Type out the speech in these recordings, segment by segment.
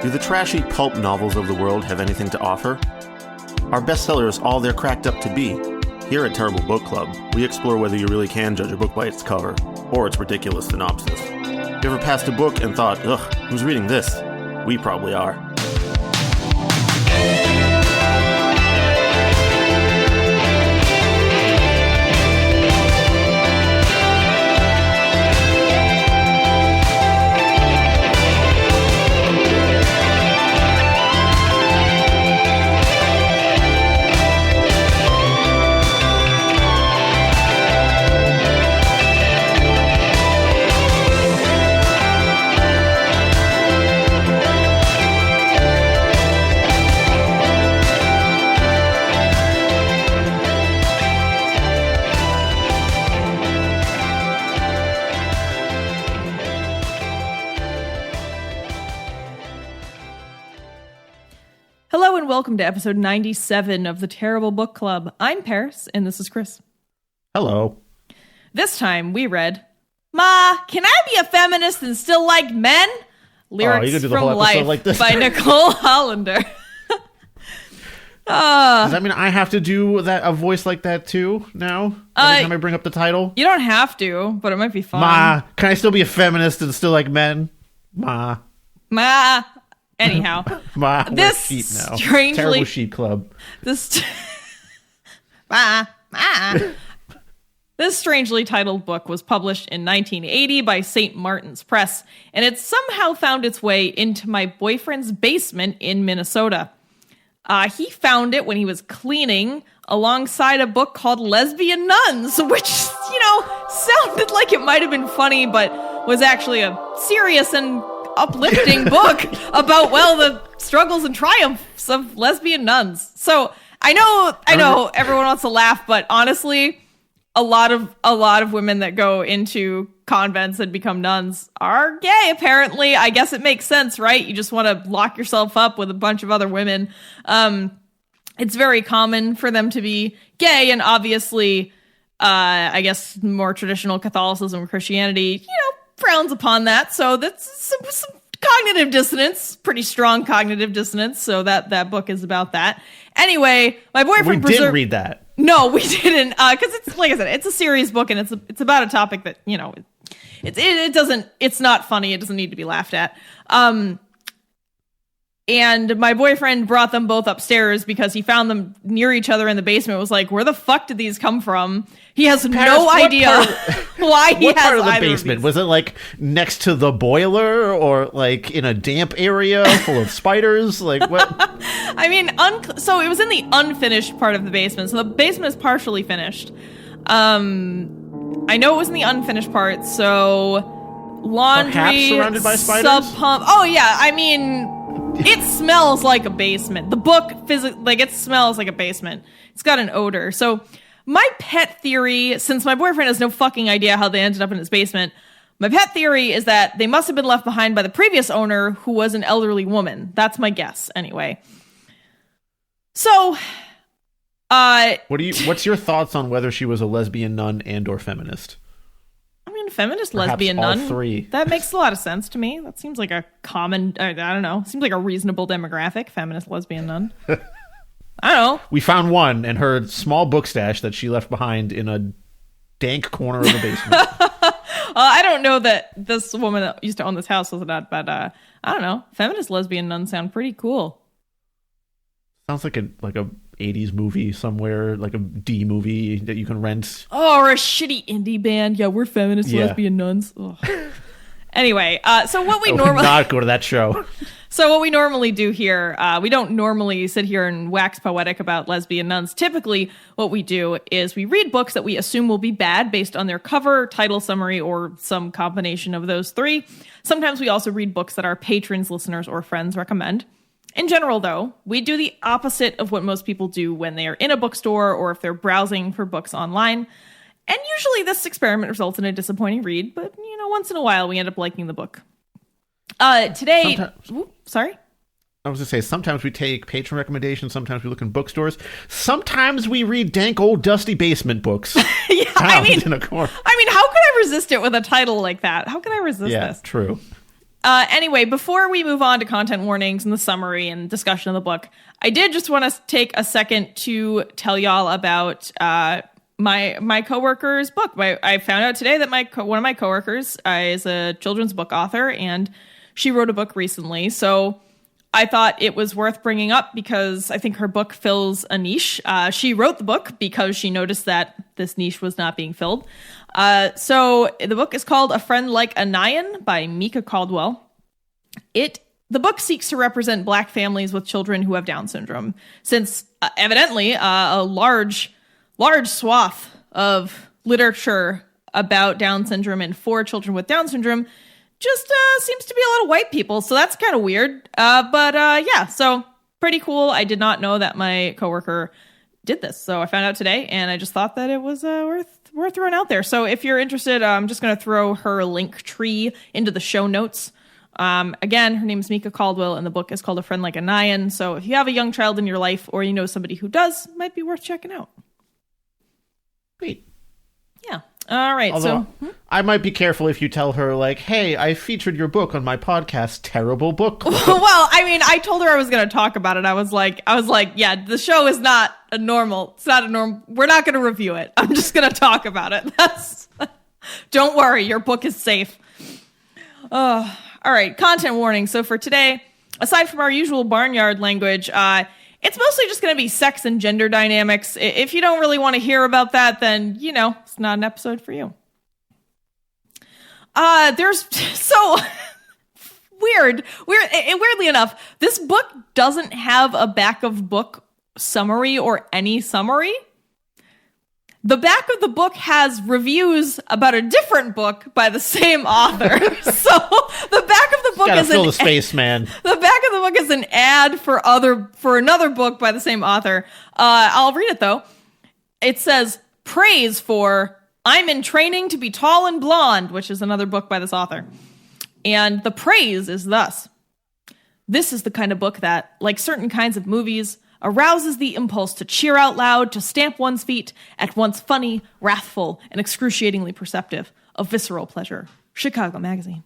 Do the trashy pulp novels of the world have anything to offer? Are bestsellers all they're cracked up to be? Here at Terrible Book Club, we explore whether you really can judge a book by its cover, or its ridiculous synopsis. You ever passed a book and thought, ugh, who's reading this? We probably are. Welcome to episode 97 of the Terrible Book Club. I'm Paris, and this is Chris. Hello. This time we read, Ma, Can I Be a Feminist and Still Like Men? Lyrics from Life like this by Nicole Hollander. Does that mean I have to do a voice like that too now? Every time I bring up the title? You don't have to, but it might be fun. Ma, can I still be a feminist and still like men? Ma. Anyhow, this sheep now. Terrible Sheep Club. This strangely titled book was published in 1980 by St. Martin's Press, and it somehow found its way into my boyfriend's basement in Minnesota. He found it when he was cleaning alongside a book called Lesbian Nuns, which, sounded like it might have been funny, but was actually a serious and uplifting book about, the struggles and triumphs of lesbian nuns. So I know everyone wants to laugh, but honestly, a lot of women that go into convents and become nuns are gay, apparently. I guess it makes sense, right? You just want to lock yourself up with a bunch of other women. It's very common for them to be gay, and obviously, I guess more traditional Catholicism or Christianity, frowns upon that. So that's some cognitive dissonance, pretty strong cognitive dissonance. So that book is about that. Anyway, my boyfriend didn't read that. No, we didn't, because it's, like I said, it's a serious book, and it's about a topic that it's not funny. It doesn't need to be laughed at. And my boyfriend brought them both upstairs because he found them near each other in the basement. It was like, where the fuck did these come from? He has no idea why he has what part of the either basement? Was it like next to the boiler, or like in a damp area full of spiders? Like what? I mean, so it was in the unfinished part of the basement. So the basement is partially finished. I know it was in the unfinished part. So laundry, perhaps surrounded by spiders. Sub pump. Oh yeah, I mean. It smells like a basement. The book, it smells like a basement. It's got an odor. So my pet theory, since my boyfriend has no fucking idea how they ended up in his basement, my pet theory is that they must have been left behind by the previous owner, who was an elderly woman. That's my guess, anyway. So, what's your thoughts on whether she was a lesbian nun and or feminist? Feminist, perhaps lesbian all nun. Three. That makes a lot of sense to me. That seems like a common, I don't know, seems like a reasonable demographic, feminist, lesbian nun. I don't know. We found one in her small book stash that she left behind in a dank corner of the basement. I don't know that this woman that used to own this house was that, but I don't know. Feminist, lesbian nuns sound pretty cool. Sounds like a 80s movie somewhere, like a D movie that you can rent. Oh, or a shitty indie band. Yeah, we're feminist, lesbian nuns. Anyway, so what we normally... not go to that show. So what we normally do here, we don't normally sit here and wax poetic about lesbian nuns. Typically, what we do is we read books that we assume will be bad based on their cover, title summary, or some combination of those three. Sometimes we also read books that our patrons, listeners, or friends recommend. In general, though, we do the opposite of what most people do when they are in a bookstore or if they're browsing for books online. And usually this experiment results in a disappointing read, but, once in a while we end up liking the book. Today... Sorry? I was going to say, sometimes we take patron recommendations, sometimes we look in bookstores, sometimes we read dank old dusty basement books. I mean, how could I resist it with a title like that? How could I resist this? Yeah, true. Anyway, before we move on to content warnings and the summary and discussion of the book, I did just want to take a second to tell y'all about my coworker's book. I found out today that one of my coworkers is a children's book author, and she wrote a book recently. So I thought it was worth bringing up because I think her book fills a niche. She wrote the book because she noticed that this niche was not being filled. So the book is called A Friend Like Anian by Meeka Caldwell. The book seeks to represent Black families with children who have Down syndrome, since evidently a large swath of literature about Down syndrome and for children with Down syndrome just seems to be a lot of white people. So that's kind of weird. But yeah, so pretty cool. I did not know that my coworker did this. So I found out today, and I just thought that it was worth throwing out there. So if you're interested, I'm just going to throw her link tree into the show notes. Again, her name is Meeka Caldwell, and the book is called A Friend Like Anian. So if you have a young child in your life, or you know somebody who does, it might be worth checking out. Great. Yeah. All right. Although, I might be careful if you tell her, like, hey, I featured your book on my podcast, Terrible Book Club. Well, I mean, I told her I was going to talk about it. I was like, yeah, the show is not a normal. It's not a normal. We're not going to review it. I'm just going to talk about it. Don't worry. Your book is safe. All right. Content warning. So for today, aside from our usual barnyard language, it's mostly just going to be sex and gender dynamics. If you don't really want to hear about that, then, it's not an episode for you. There's so weirdly enough, this book doesn't have a back of book summary or any summary. The back of the book has reviews about a different book by the same author. So the back of the book Gotta is fill the space, man. The back of the book is an ad for another book by the same author. I'll read it though. It says, "Praise for I'm in training to be tall and blonde," which is another book by this author. And the praise is thus: "This is the kind of book that, like certain kinds of movies, arouses the impulse to cheer out loud, to stamp one's feet, at once funny, wrathful, and excruciatingly perceptive, of visceral pleasure." Chicago Magazine.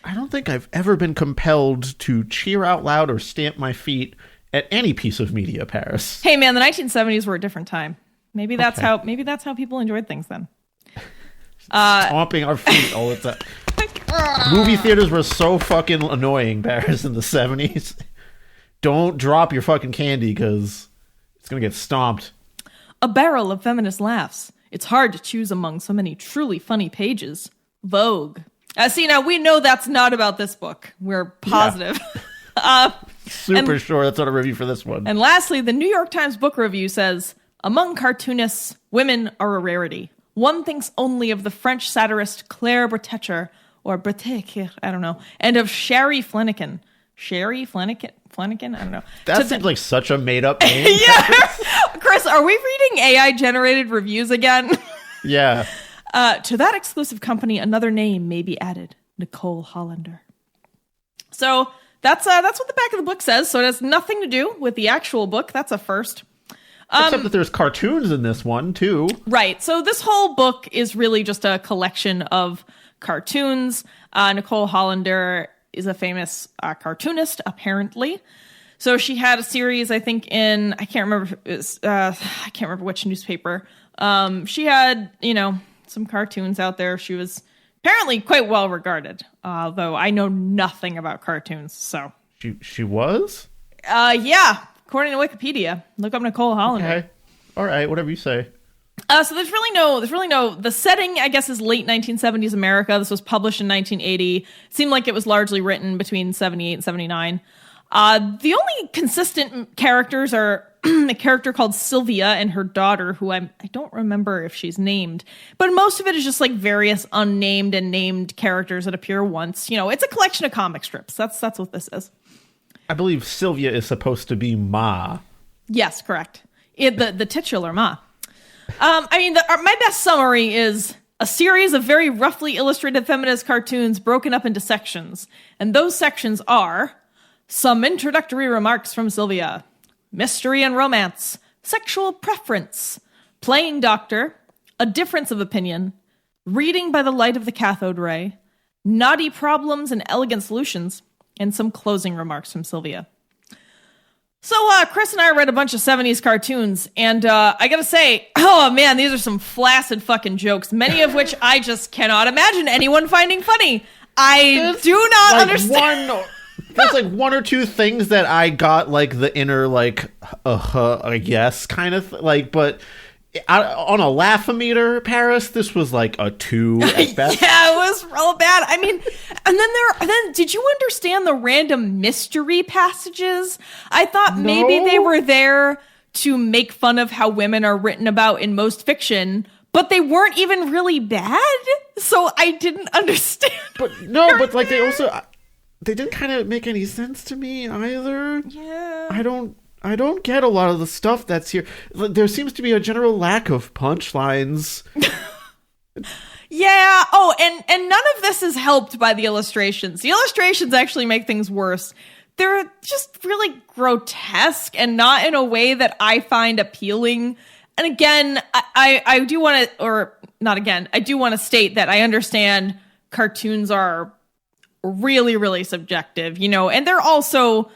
I don't think I've ever been compelled to cheer out loud or stamp my feet at any piece of media, Paris. Hey man, the 1970s were a different time. Maybe that's how people enjoyed things then. Stomping our feet all the time. Movie theaters were so fucking annoying, Paris, in the 70s. Don't drop your fucking candy, because it's going to get stomped. A barrel of feminist laughs. It's hard to choose among so many truly funny pages. Vogue. See, now we know that's not about this book. We're positive. Yeah. Super sure that's not a review for this one. And lastly, the New York Times Book Review says, "Among cartoonists, women are a rarity. One thinks only of the French satirist Claire Bretécher, or Bretécher, I don't know, and of Sherry Flanagan." Sherry Flanagan? I don't know. That seems like such a made-up name. Yeah. Chris, are we reading AI-generated reviews again? Yeah. To that exclusive company, another name may be added. Nicole Hollander. So that's what the back of the book says. So it has nothing to do with the actual book. That's a first. Except that there's cartoons in this one, too. Right. So this whole book is really just a collection of cartoons. Nicole Hollander is a famous cartoonist, apparently. So she had a series, I think, in I can't remember which newspaper. She had, some cartoons out there. She was apparently quite well regarded, though I know nothing about cartoons. So she was? Yeah, according to Wikipedia. Look up Nicole Hollander. Okay, all right, whatever you say. So there's really no, the setting, I guess, is late 1970s America. This was published in 1980. It seemed like it was largely written between 78 and 79. The only consistent characters are a character called Sylvia and her daughter, who I don't remember if she's named, but most of it is just like various unnamed and named characters that appear once. It's a collection of comic strips. That's what this is. I believe Sylvia is supposed to be Ma. Yes, correct. The titular Ma. My best summary is a series of very roughly illustrated feminist cartoons broken up into sections. And those sections are some introductory remarks from Sylvia, mystery and romance, sexual preference, playing doctor, a difference of opinion, reading by the light of the cathode ray, naughty problems and elegant solutions, and some closing remarks from Sylvia. So Chris and I read a bunch of 70s cartoons, and I gotta say, oh man, these are some flaccid fucking jokes, many of which I just cannot imagine anyone finding funny. I do not understand. There's like one or two things that I got like the inner like, I guess kind of like, but on a laugh-o-meter, Paris, this was like a 2 at best. Yeah, it was real bad. I mean, and then did you understand the random mystery passages? I thought maybe they were there to make fun of how women are written about in most fiction, but they weren't even really bad. So I didn't understand. But like they didn't kind of make any sense to me either. Yeah. I don't get a lot of the stuff that's here. There seems to be a general lack of punchlines. Yeah. Oh, and none of this is helped by the illustrations. The illustrations actually make things worse. They're just really grotesque and not in a way that I find appealing. And again, I do want to, or not again, I do want to state that I understand cartoons are really, really subjective, and they're also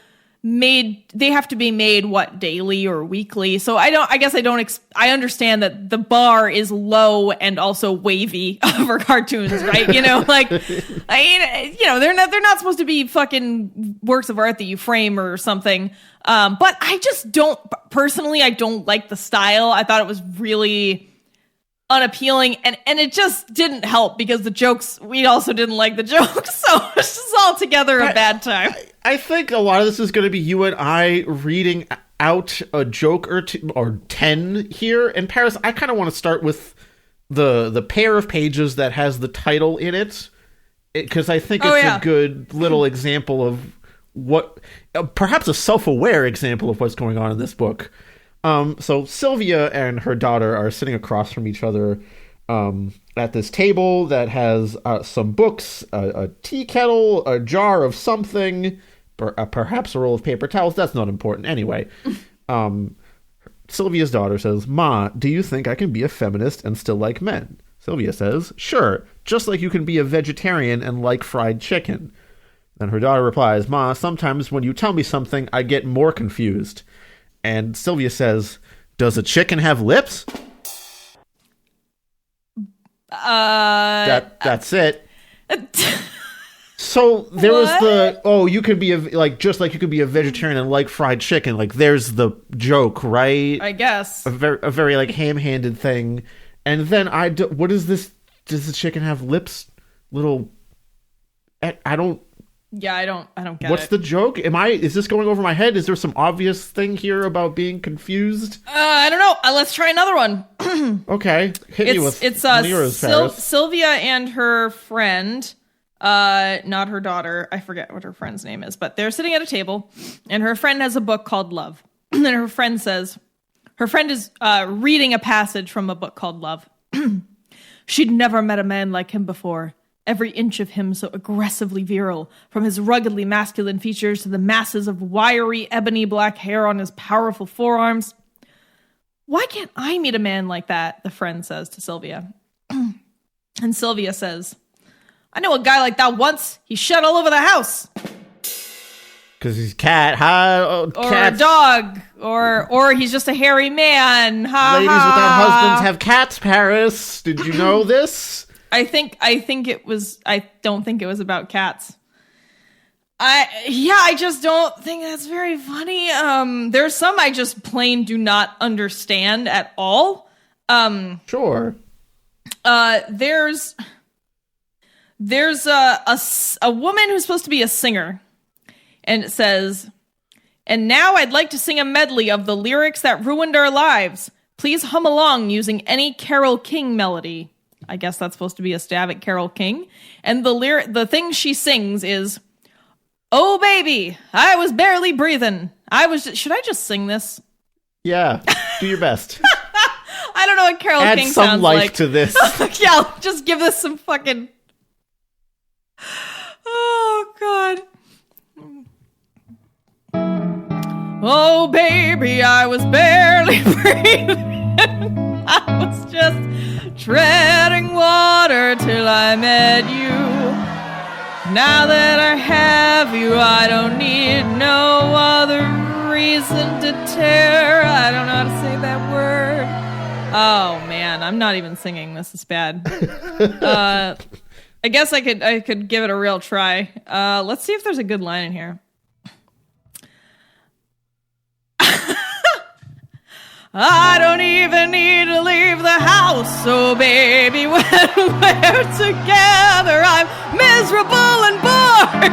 they have to be made daily or weekly. So I understand that the bar is low and also wavy for cartoons, right? Like they're not supposed to be fucking works of art that you frame or something. But I just don't like the style. I thought it was really unappealing, and it just didn't help because the jokes, we also didn't like the jokes, so it's just all together a bad time. I think a lot of this is going to be you and I reading out a joke or two, or 10 here. In Paris, I kind of want to start with the pair of pages that has the title in it, because I think it's a good little example of what, perhaps a self-aware example of what's going on in this book. So Sylvia and her daughter are sitting across from each other at this table that has some books, a tea kettle, a jar of something, perhaps a roll of paper towels. That's not important. Anyway, Sylvia's daughter says, "Ma, do you think I can be a feminist and still like men?" Sylvia says, "Sure, just like you can be a vegetarian and like fried chicken." Then her daughter replies, "Ma, sometimes when you tell me something, I get more confused." And Sylvia says, "Does a chicken have lips?" That's it. So there was you could be just like you could be a vegetarian and like fried chicken. Like there's the joke, right? I guess a very like ham-handed thing. And then what is this? Does the chicken have lips? I don't. Yeah, I don't get it. What's the joke? Is this going over my head? Is there some obvious thing here about being confused? I don't know. Let's try another one. Okay. Hit me with yours, Sylvia and her friend, not her daughter. I forget what her friend's name is, but they're sitting at a table, and her friend has a book called Love. And her friend is reading a passage from a book called Love. She'd never met a man like him before. Every inch of him so aggressively virile, from his ruggedly masculine features to the masses of wiry ebony black hair on his powerful forearms. Why can't I meet a man like that? The friend says to Sylvia. And Sylvia says, I know a guy like that once. He shed all over the house. Because he's cat, or a dog, or he's just a hairy man. Ladies without husbands have cats, Paris. Did you know this? I don't think it was about cats. I just don't think that's very funny. There's some I just plain do not understand at all. Sure. There's a woman who's supposed to be a singer, and it says, "And now I'd like to sing a medley of the lyrics that ruined our lives. Please hum along using any Carole King melody." I guess that's supposed to be a stab at Carole King. And the thing she sings is, "Oh baby, I was barely breathing. Should I just sing this? Yeah, do your best." I don't know what Carole King sounds like. Add some life to this. Yeah, just give this some fucking... Oh, God. Oh, baby, I was barely breathing. I was just treading water till I met you. Now that I have you, I don't need no other reason to tear. I don't know how to say that word. Oh man, I'm not even singing. This is bad. I guess I could give it a real try. Let's see if there's a good line in here. I don't even need to leave the house, so baby, when we're together, I'm miserable and bored.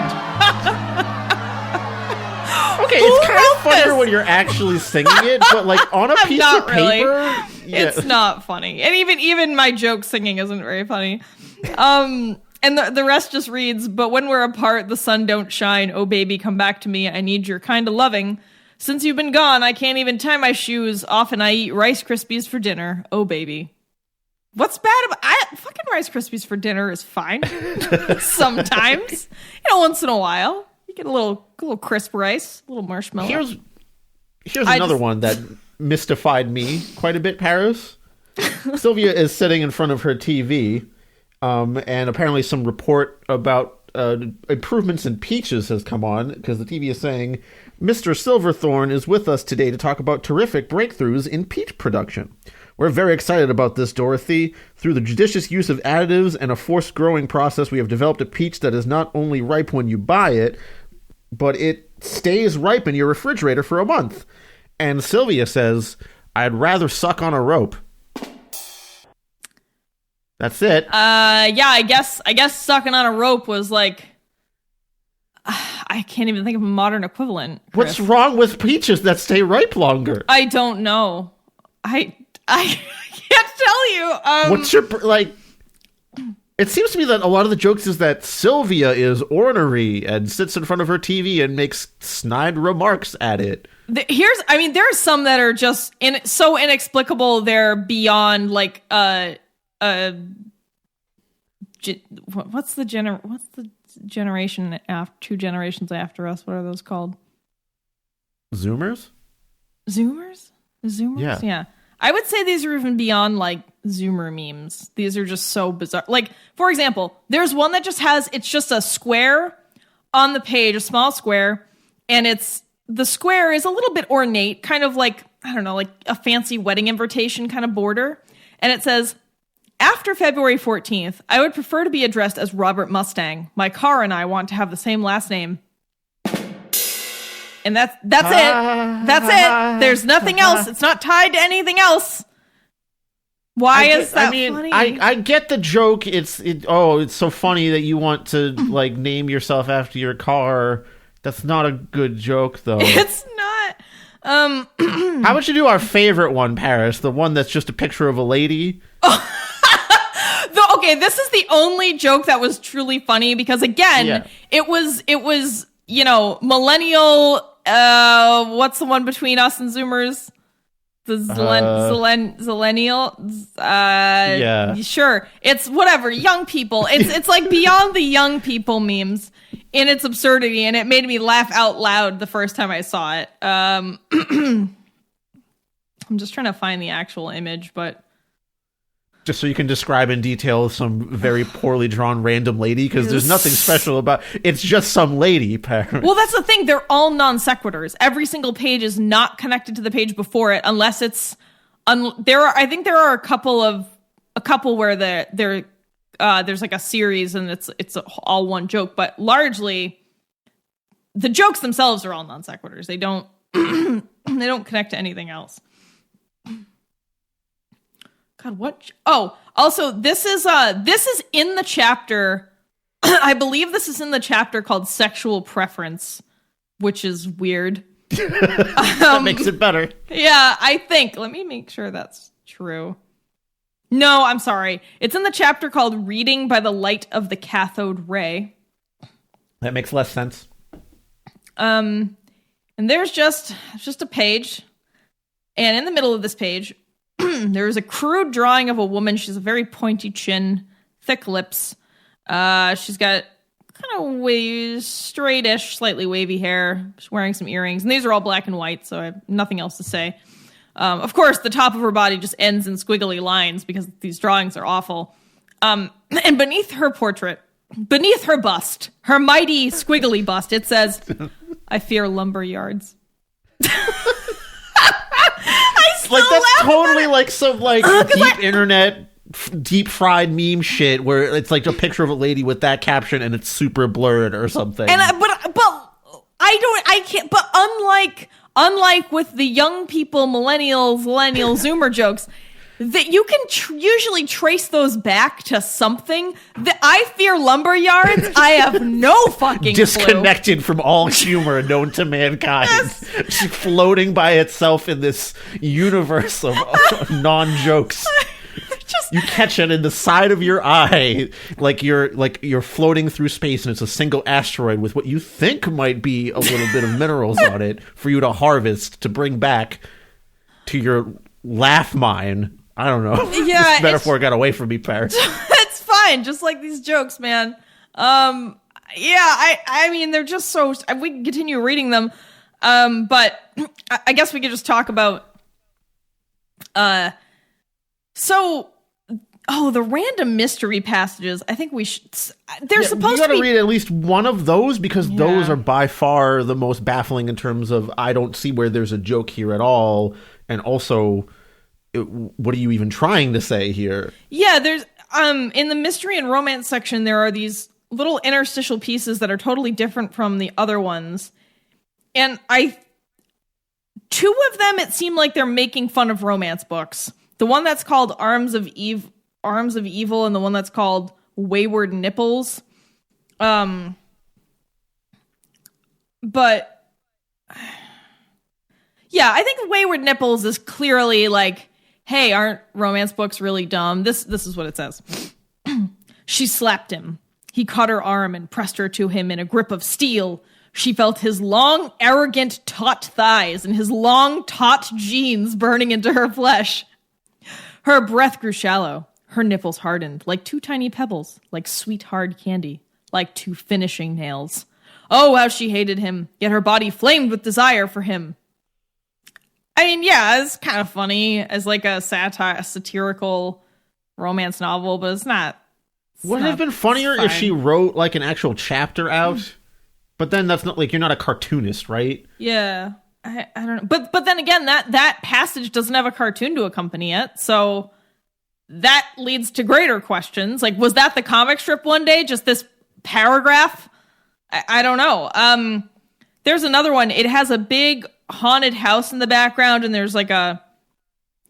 Okay, it's kind of funnier when you're actually singing it, but like on a piece of paper, it's not funny. And even my joke singing isn't very funny. And the rest just reads, but when we're apart, the sun don't shine. Oh, baby, come back to me. I need your kind of loving. Since you've been gone, I can't even tie my shoes. Often I eat Rice Krispies for dinner. Oh, baby. What's bad about fucking Rice Krispies for dinner is fine. Sometimes. Once in a while. You get a little crisp rice, a little marshmallow. Here's another one that mystified me quite a bit, Paris. Sylvia is sitting in front of her TV, and apparently some report about improvements in peaches has come on, because the TV is saying, Mr. Silverthorne is with us today to talk about terrific breakthroughs in peach production. We're very excited about this, Dorothy. Through the judicious use of additives and a forced growing process, we have developed a peach that is not only ripe when you buy it, but it stays ripe in your refrigerator for a month. And Sylvia says, I'd rather suck on a rope. That's it. Yeah, I guess sucking on a rope was like, I can't even think of a modern equivalent. Chris. What's wrong with peaches that stay ripe longer? I don't know. I can't tell you. What's your, like, it seems to me that a lot of the jokes is that Sylvia is ornery and sits in front of her TV and makes snide remarks at it. There are some that are just so inexplicable they're beyond like what's the generation after 2 generations after us? What are those called? Zoomers? Yeah. I would say these are even beyond like Zoomer memes. These are just so bizarre. Like, for example, there's one that it's just a square on the page, a small square, and the square is a little bit ornate, kind of like, I don't know, like a fancy wedding invitation kind of border. And it says, after February 14th, I would prefer to be addressed as Robert Mustang. My car and I want to have the same last name. And that's it. That's it. There's nothing else. It's not tied to anything else. Why is that funny? I get the joke. It's so funny that you want to like name yourself after your car. That's not a good joke, though. It's not. How about you do our favorite one, Paris? The one that's just a picture of a lady. Okay, this is the only joke that was truly funny because again, it was millennial. What's the one between us and Zoomers? The Zillennial. Sure, it's whatever. Young people. It's like beyond the young people memes in its absurdity, and it made me laugh out loud the first time I saw it. I'm just trying to find the actual image, but. Just so you can describe in detail some very poorly drawn random lady, because there's nothing special about it's just some lady, apparently. Well, that's the thing. They're all non sequiturs. Every single page is not connected to the page before it, unless it's. I think there are a couple where there's like a series and it's all one joke, but largely the jokes themselves are all non sequiturs. They don't they don't connect to anything else. God, what? Oh, also, this is in the chapter. I believe this is in the chapter called Sexual Preference, which is weird. That makes it better. Yeah, I think. Let me make sure that's true. No, I'm sorry. It's in the chapter called Reading by the Light of the Cathode Ray. That makes less sense. And there's just a page. And in the middle of this page, there's a crude drawing of a woman. She's a very pointy chin, thick lips. She's got kind of straightish, slightly wavy hair. She's wearing some earrings. And these are all black and white, so I have nothing else to say. Of course, the top of her body just ends in squiggly lines because these drawings are awful. And beneath her portrait, Beneath her bust, her mighty squiggly bust, it says, "I fear lumber yards." Like that's totally like some like deep internet, deep fried meme shit where it's like a picture of a lady with that caption and it's super blurred or something. And I can't. But unlike with the young people, millennial Zoomer jokes, that you can usually trace those back to something. That I fear lumber yards. I have no fucking disconnected clue. from all humor known to mankind. Yes. She's floating by itself in this universe of non-jokes. You catch it in the side of your eye, like you're floating through space, and it's a single asteroid with what you think might be a little bit of minerals on it for you to harvest to bring back to your laugh mine. I don't know. Yeah, this metaphor got away from me, Paris. It's fine, just like these jokes, man. I mean, they're just so. We can continue reading them, but I guess we could just talk about. The random mystery passages. I think we should. They're supposed to be. You got to read at least one of those because those are by far the most baffling in terms of I don't see where there's a joke here at all, and also, what are you even trying to say here? Yeah, there's in the mystery and romance section there are these little interstitial pieces that are totally different from the other ones, and two of them it seemed like they're making fun of romance books. The one that's called Arms of Evil, and the one that's called Wayward Nipples. But yeah, I think Wayward Nipples is clearly like, hey, aren't romance books really dumb? This is what it says. She slapped him. He caught her arm and pressed her to him in a grip of steel. She felt his long, arrogant, taut thighs and his long, taut jeans burning into her flesh. Her breath grew shallow. Her nipples hardened like two tiny pebbles, like sweet hard candy, like two finishing nails. Oh, how she hated him, yet her body flamed with desire for him. I mean, yeah, it's kind of funny as like a satirical romance novel, but it's not. Would it have been funnier if she wrote like an actual chapter out? But then that's not like, you're not a cartoonist, right? Yeah. I don't know. But then again, that passage doesn't have a cartoon to accompany it, so that leads to greater questions. Like, was that the comic strip one day? Just this paragraph? I don't know. There's another one. It has a big haunted house in the background, and there's like a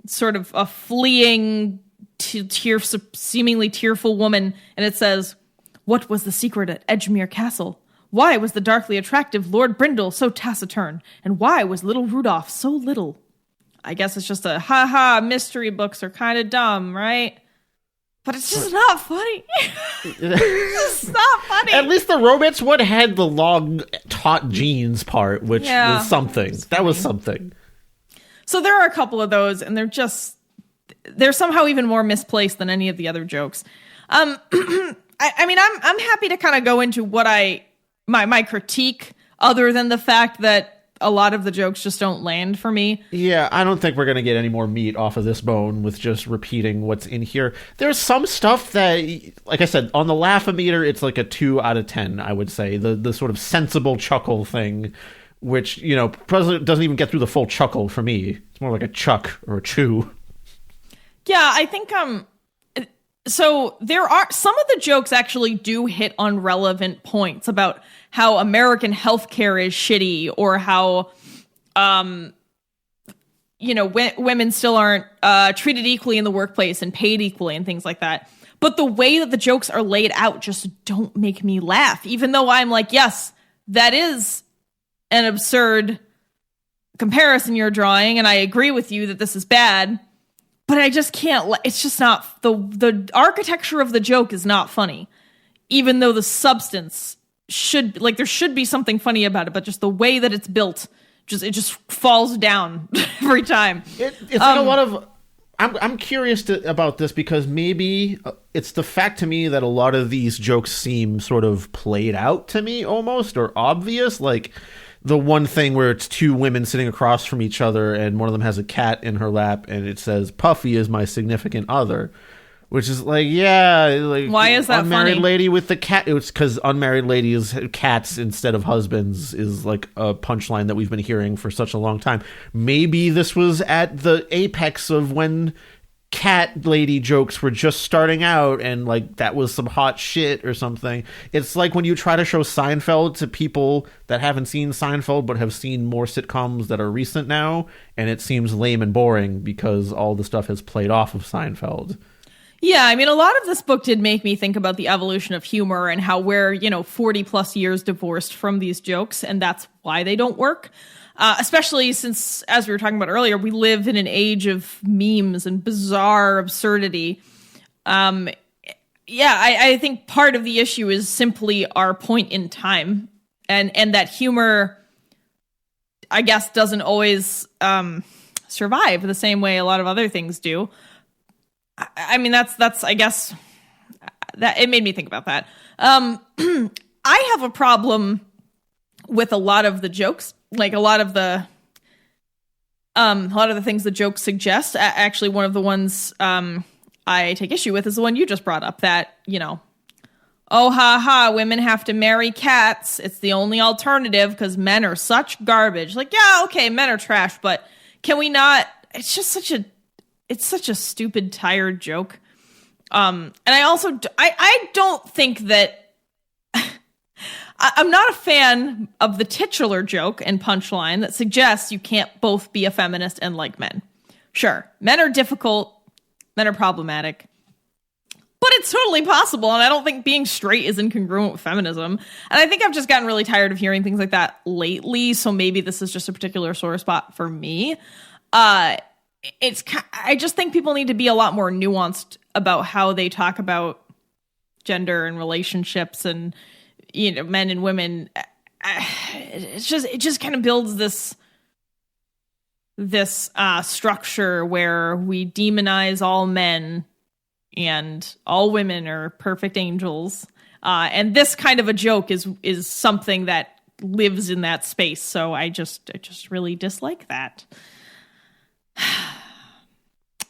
sort of a fleeing, seemingly tearful woman, and it says, "What was the secret at Edgemere Castle? Why was the darkly attractive Lord Brindle so taciturn? And why was little Rudolph so little?" I guess it's just mystery books are kind of dumb, right? But it's just not funny. It's just not funny. At least the romance one had the long, taut jeans part, which was something. That was something. So there are a couple of those, and they're somehow even more misplaced than any of the other jokes. I mean, I'm happy to kind of go into what my critique, other than the fact that a lot of the jokes just don't land for me. Yeah, I don't think we're going to get any more meat off of this bone with just repeating what's in here. There's some stuff that, like I said, on the laugh-o-meter, it's like a 2 out of 10, I would say. The sort of sensible chuckle thing, which, President doesn't even get through the full chuckle for me. It's more like a chuck or a chew. Yeah, I think, so there are some of the jokes actually do hit on relevant points about how American healthcare is shitty, or how, women still aren't treated equally in the workplace and paid equally and things like that. But the way that the jokes are laid out just don't make me laugh, even though I'm like, yes, that is an absurd comparison you're drawing, and I agree with you that this is bad. But I just can't. It's just not the architecture of the joke is not funny, even though the substance there should be something funny about it. But just the way that it's built, it just falls down every time. It's like a lot of. I'm curious about this because maybe it's the fact to me that a lot of these jokes seem sort of played out to me almost, or obvious, like. The one thing where it's two women sitting across from each other and one of them has a cat in her lap and it says, "Puffy is my significant other," Which is like, yeah, like why is that unmarried funny? lady with the cat. It's because unmarried ladies cats instead of husbands is like a punchline that we've been hearing for such a long time. Maybe this was at the apex of when cat lady jokes were just starting out, and like that was some hot shit or something. It's like when you try to show Seinfeld to people that haven't seen Seinfeld but have seen more sitcoms that are recent now, and it seems lame and boring because all the stuff has played off of Seinfeld. Yeah, I mean, a lot of this book did make me think about the evolution of humor and how we're, 40 plus years divorced from these jokes, and that's why they don't work. Especially since, as we were talking about earlier, we live in an age of memes and bizarre absurdity. I think part of the issue is simply our point in time, and that humor, I guess, doesn't always survive the same way a lot of other things do. I mean, that's I guess that it made me think about that. I have a problem with a lot of the jokes, like a lot of the things the jokes suggest. Actually, one of the ones I take issue with is the one you just brought up. That oh ha ha, women have to marry cats. It's the only alternative because men are such garbage. Like, yeah, okay, men are trash, but can we not? It's just such a stupid, tired joke. And I also, I don't think that, I'm not a fan of the titular joke and punchline that suggests you can't both be a feminist and like men. Sure, men are difficult, men are problematic, but it's totally possible, and I don't think being straight is incongruent with feminism. And I think I've just gotten really tired of hearing things like that lately, so maybe this is just a particular sore spot for me. I just think people need to be a lot more nuanced about how they talk about gender and relationships and men and women. It just kind of builds this structure where we demonize all men and all women are perfect angels, and this kind of a joke is something that lives in that space. So I just really dislike that.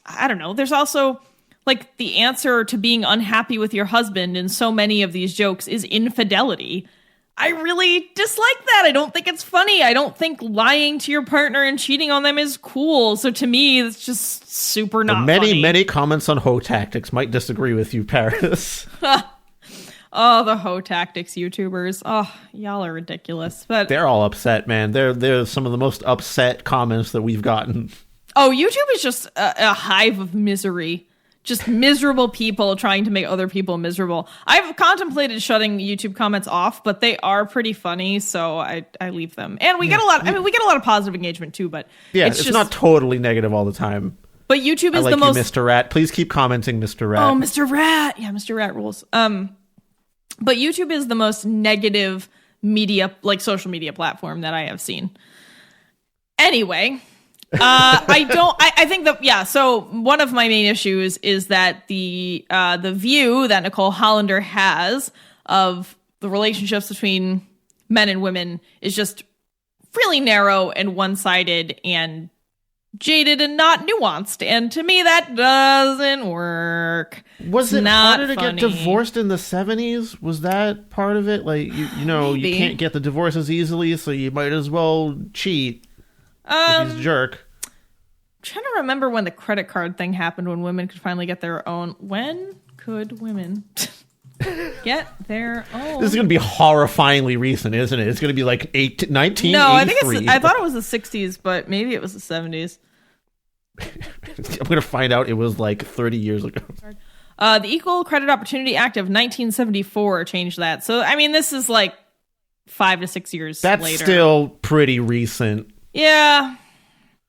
I don't know. There's also, like, the answer to being unhappy with your husband in so many of these jokes is infidelity. I really dislike that. I don't think it's funny. I don't think lying to your partner and cheating on them is cool. So to me, it's just super not funny. Many comments on hoe tactics might disagree with you, Paris. Oh, the hoe tactics YouTubers. Oh, y'all are ridiculous. But they're all upset, man. They're some of the most upset comments that we've gotten. Oh, YouTube is just a hive of misery. Just miserable people trying to make other people miserable. I've contemplated shutting YouTube comments off, but they are pretty funny, so I leave them. And we get a lot. I mean, we get a lot of positive engagement too, but yeah, it's just not totally negative all the time. But YouTube is I like the most. You, Mr. Rat. Please keep commenting, Mr. Rat. Oh, Mr. Rat. Yeah, Mr. Rat rules. But YouTube is the most negative media, like social media platform that I have seen. Anyway. I think that, yeah, so one of my main issues is that the view that Nicole Hollander has of the relationships between men and women is just really narrow and one-sided and jaded and not nuanced. And to me, that doesn't work. Was it not harder to funny. get divorced in the 70s? Was that part of it? Like, you Maybe. You can't get the divorces easily, so you might as well cheat. If he's a jerk. I'm trying to remember when the credit card thing happened, when women could finally get their own. When could women get their own? This is going to be horrifyingly recent, isn't it? It's going to be like 1983. No, I thought it was the 60s, but maybe it was the 70s. I'm going to find out it was like 30 years ago. The Equal Credit Opportunity Act of 1974 changed that. So, I mean, this is like 5 to 6 years later. That's still pretty recent. Yeah.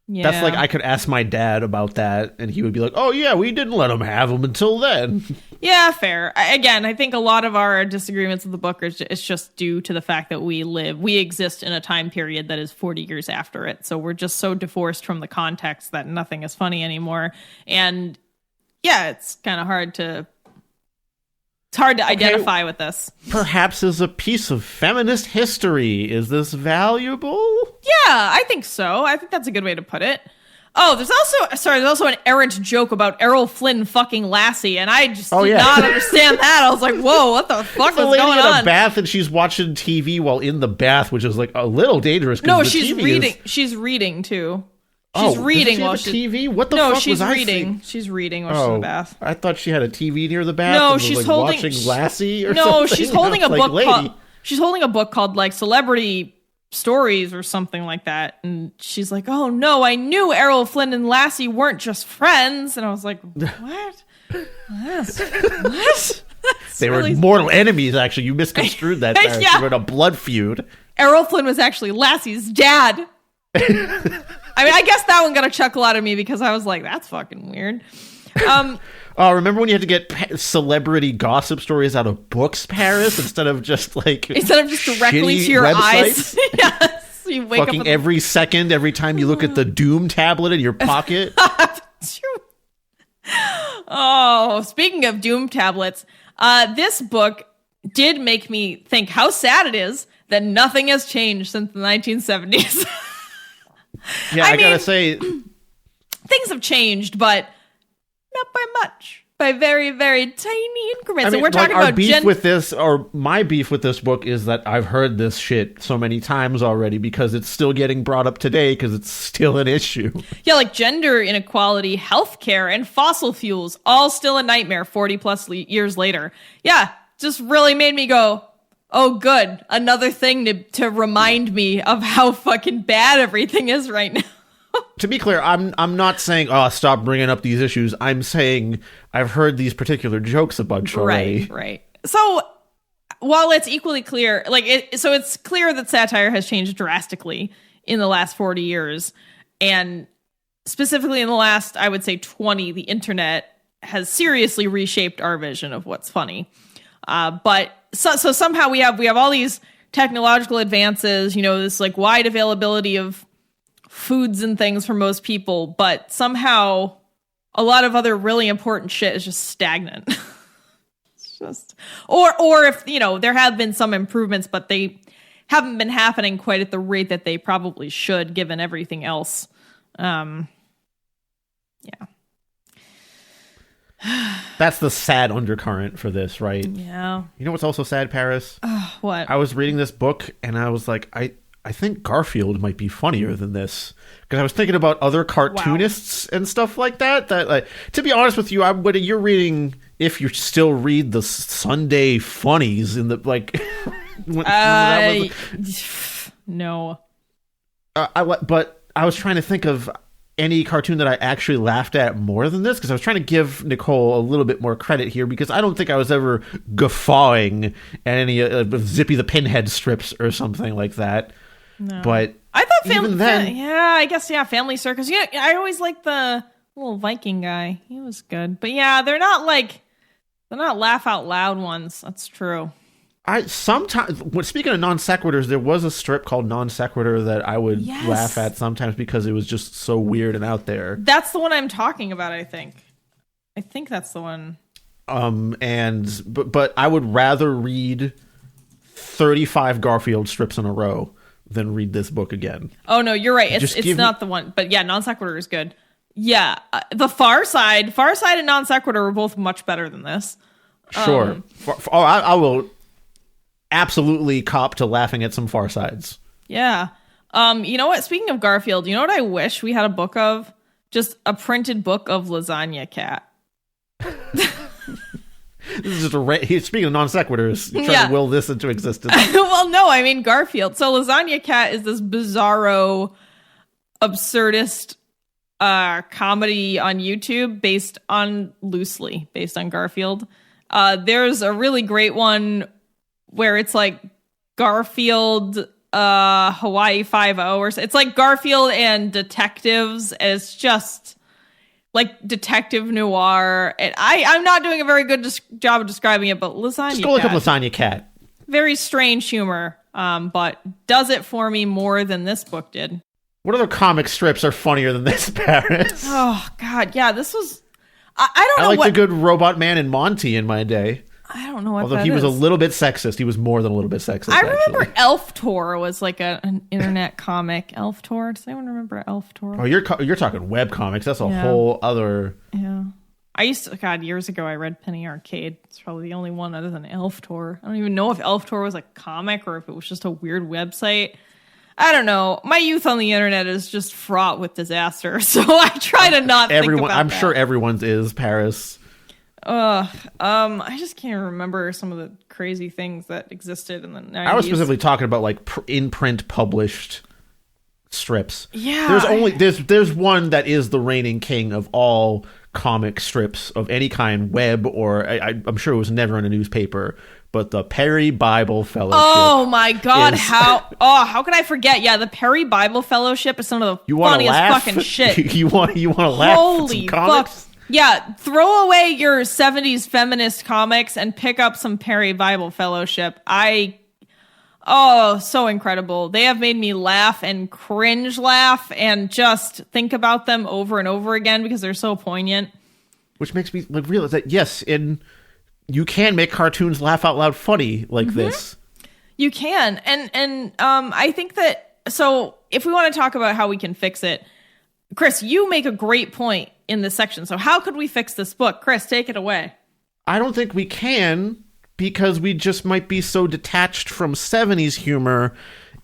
That's like I could ask my dad about that, and he would be like, "Oh yeah, we didn't let him have them until then." Yeah, fair. Again, I think a lot of our disagreements with the book is just due to the fact that we exist in a time period that is 40 years after it. So we're just so divorced from the context that nothing is funny anymore. And yeah, it's kind of hard to identify with this. Perhaps as a piece of feminist history, is this valuable? Yeah, I think so. I think that's a good way to put it. Oh, there's also an errant joke about Errol Flynn fucking Lassie, and I just did not understand that. I was like, whoa, what the fuck was going on? In a bath, and she's watching TV while in the bath, which is like a little dangerous. No, she's reading. She's reading too. She's reading while she's TV. What the fuck she's was I reading. seeing? She's reading while she's in the bath. I thought she had a TV near the bath. No, and she's was, holding watching Lassie or something. No, she's holding a book. Lady. She's holding a book called like Celebrity Stories or something like that, and she's like, "Oh no, I knew Errol Flynn and Lassie weren't just friends," and I was like, "What? What?" They were mortal enemies. Actually, you misconstrued that. They were in a blood feud. Errol Flynn was actually Lassie's dad. I mean, I guess that one got a chuckle out of me because I was like, "That's fucking weird." Oh, remember when you had to get celebrity gossip stories out of books, Paris, instead of just directly to your websites? eyes? Yes, you wake fucking up every second, every time you look at the Doom tablet in your pocket. Oh, speaking of Doom tablets, this book did make me think how sad it is that nothing has changed since the 1970s. Yeah, I gotta say, things have changed, but not by much, by very, very tiny increments. I mean, and we're talking about beef with this, or my beef with this book is that I've heard this shit so many times already because it's still getting brought up today because it's still an issue. Yeah, like gender inequality, healthcare, and fossil fuels, all still a nightmare 40 plus years later. Yeah, just really made me go, oh, good. Another thing to remind me of how fucking bad everything is right now. To be clear, I'm not saying, oh, stop bringing up these issues. I'm saying I've heard these particular jokes a bunch already. Right. So while it's equally clear, it's clear that satire has changed drastically in the last 40 years. And specifically in the last, I would say 20, the internet has seriously reshaped our vision of what's funny. But somehow we have all these technological advances, this like wide availability of foods and things for most people, but somehow a lot of other really important shit is just stagnant. It's just, or if, there have been some improvements, but they haven't been happening quite at the rate that they probably should, given everything else. Yeah. That's the sad undercurrent for this, right? Yeah. You know what's also sad, Paris? What? I was reading this book and I was like, I think Garfield might be funnier than this, because I was thinking about other cartoonists and stuff like that. That, like, to be honest with you, what you're reading, if you still read the Sunday funnies in the like. No. But I was trying to think of any cartoon that I actually laughed at more than this, because I was trying to give Nicole a little bit more credit here, because I don't think I was ever guffawing at any Zippy the Pinhead strips or something like that. No. But I thought Family Circus. Yeah, I always liked the little Viking guy. He was good. But yeah, they're not laugh out loud ones. That's true. Speaking of non sequiturs, there was a strip called Non Sequitur that I would laugh at sometimes because it was just so weird and out there. That's the one I'm talking about, I think. I think that's the one. But I would rather read 35 Garfield strips in a row than read this book again. Oh no, you're right. It's not the one. But yeah, Non Sequitur is good. Yeah, the Far Side and Non Sequitur were both much better than this. Sure. I will absolutely cop to laughing at some Far Sides. Yeah. You know what? Speaking of Garfield, you know what I wish we had a book of? Just a printed book of Lasagna Cat. This is just speaking of non sequiturs, you're trying to will this into existence. Well, no, I mean Garfield. So Lasagna Cat is this bizarro, absurdist comedy on YouTube loosely based on Garfield. There's a really great one where it's like Garfield, Hawaii 5-0, or it's like Garfield and detectives. And it's just like detective noir. And I'm not doing a very good job of describing it, but Lasagna Just go look up Lasagna Cat. Very strange humor, but does it for me more than this book did. What other comic strips are funnier than this, Paris? Oh, God, yeah, this was... I don't know. I like the good Robot Man and Monty in my day. I don't know what Although that he was is. a little bit sexist. He was more than a little bit sexist, I remember actually. Elf Tour was like an internet comic. Elf Tour. Does anyone remember Elf Tour? Oh, you're talking web comics. That's a whole other... Yeah. I used to, God, years ago, I read Penny Arcade. It's probably the only one other than Elf Tour. I don't even know if Elf Tour was a comic or if it was just a weird website. I don't know. My youth on the internet is just fraught with disaster, so I try to not think about that. I'm sure everyone's is, Paris. I just can't remember some of the crazy things that existed in the 90s. I was specifically talking about like in-print published strips. Yeah. There's one that is the reigning king of all comic strips of any kind, web or I'm sure it was never in a newspaper, but the Perry Bible Fellowship. Oh my God! How could I forget? Yeah, the Perry Bible Fellowship is some of the funniest fucking shit. you want to laugh? Holy at some comics? fuck! Yeah, throw away your 70s feminist comics and pick up some Perry Bible Fellowship. So incredible. They have made me laugh and cringe laugh and just think about them over and over again because they're so poignant. Which makes me realize that, yes, you can make cartoons laugh out loud funny like this. You can. And I think that, so if we want to talk about how we can fix it, Chris, you make a great point in this section. So how could we fix this book? Chris, take it away. I don't think we can, because we just might be so detached from 70s humor